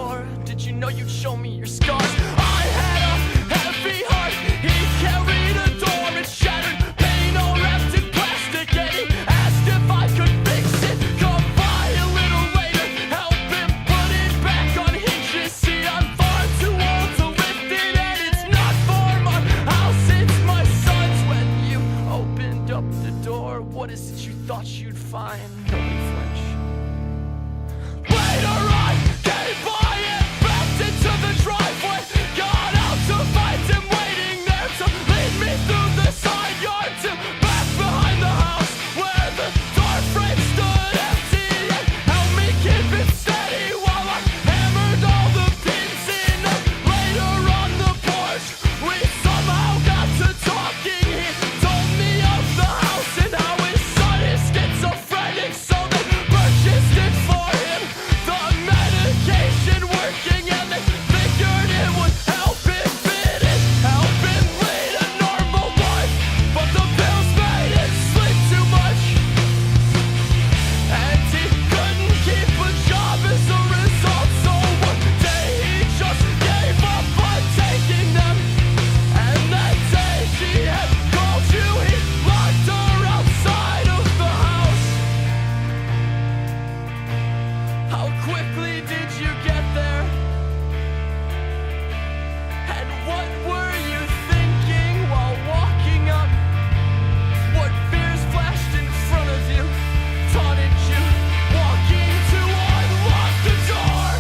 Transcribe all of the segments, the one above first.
door. Did you know you'd show me your scars? I had a heavy heart, he carried a door. It shattered, pain all wrapped in plastic, and he asked if I could fix it. Come by a little later, help him put it back on hinges. See, I'm far too old to lift it, and it's not for my house, it's my son's. When you opened up the door, what is it you thought you'd find? Nobody flinch. Later I came by and backed into the driveway. Got out to find him waiting there to lead me through the side yard to back behind the house where the door frame stood empty, and helped me keep it steady while I hammered all the pins in. Later on the porch, we somehow got to talking. He told me of the house and how his son is schizophrenic, so they purchased it for him. The medication working, and they figured it would help him fit it, help him lead a normal life. But the pills made him sleep too much, and he couldn't keep a job as a result. So one day he just gave up on taking them, and that day she had called you, he locked her outside of the house. How quickly did you get there? And what were you thinking while walking up? What fears flashed in front of you, taunted you, walking to unlock the door?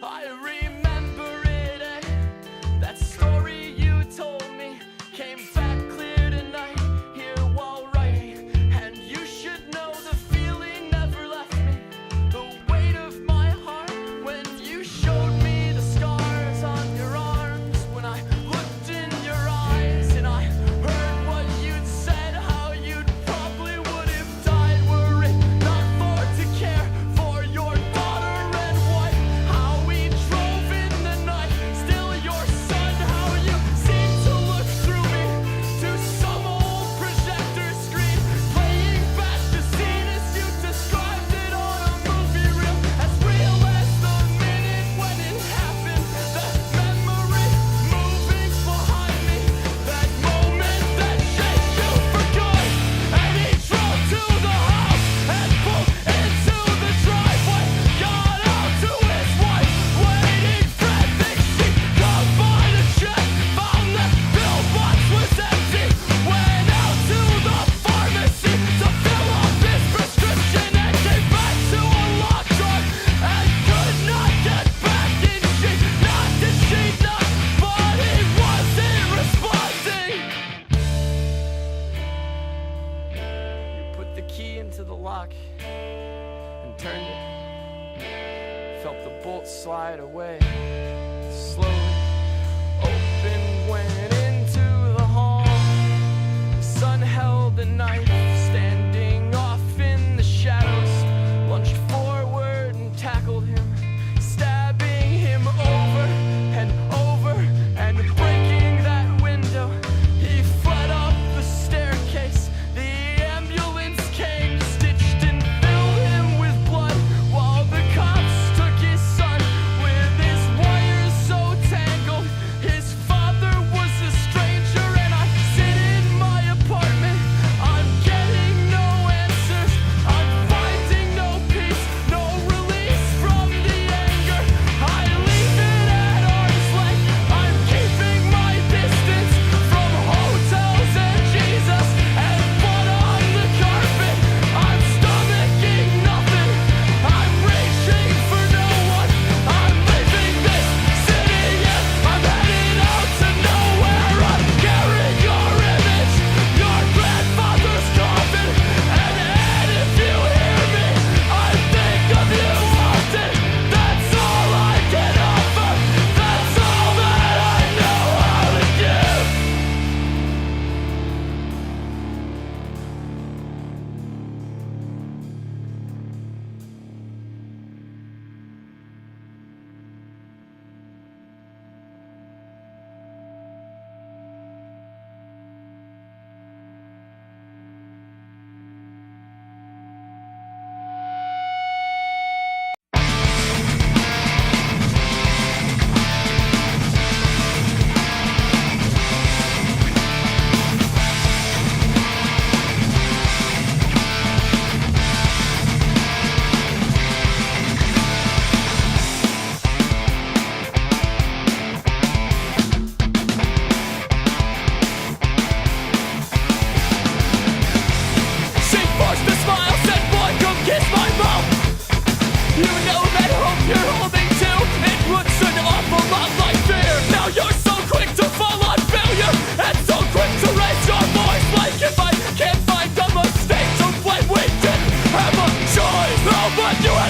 I remember it, that story you told me came back clear tonight, here while writing. And you should know the feeling never left me, the weight of my heart when you showed me the scars on your arms. When I looked in your eyes and I heard what you'd said, how you'd probably would have died, were it not for to care for your daughter and wife. How we drove in the night, still your son. How you seemed to look through me to some old projector screen, playing back the scene as you described it on a movie reel, as real as the minute when it happened. That memory moving behind me, that moment that changed you for good. And he drove to the house and pulled into the driveway, got out to his wife, waiting frantic. She come by the check, found that pillbox was empty, went out to the pharmacy to fill up his prescription, and came back to a locked door and could not get back in. She knocked and she knocked, but he wasn't responding. You put the key into the lock and turned it, felt the bolt slide away, slowly opened, went into the hall. The sun held the knife, standing off in the shadows, lunged forward and tackled him, stabbing him over and over and breaking that window. He fled up the staircase, the ambulance came, stitched and filled him with blood, while the cops took his son with his wires so tangled.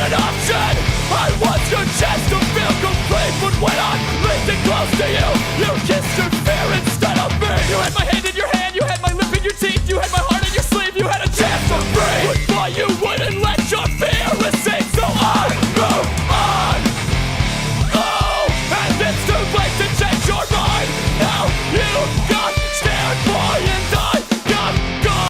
an option. I was your chance to feel complete, but when I'm lifted close to you, you kissed your fear instead of me. You had my hand in your hand, you had my lip in your teeth, you had my heart in your sleeve, you had a chance to breathe, but you would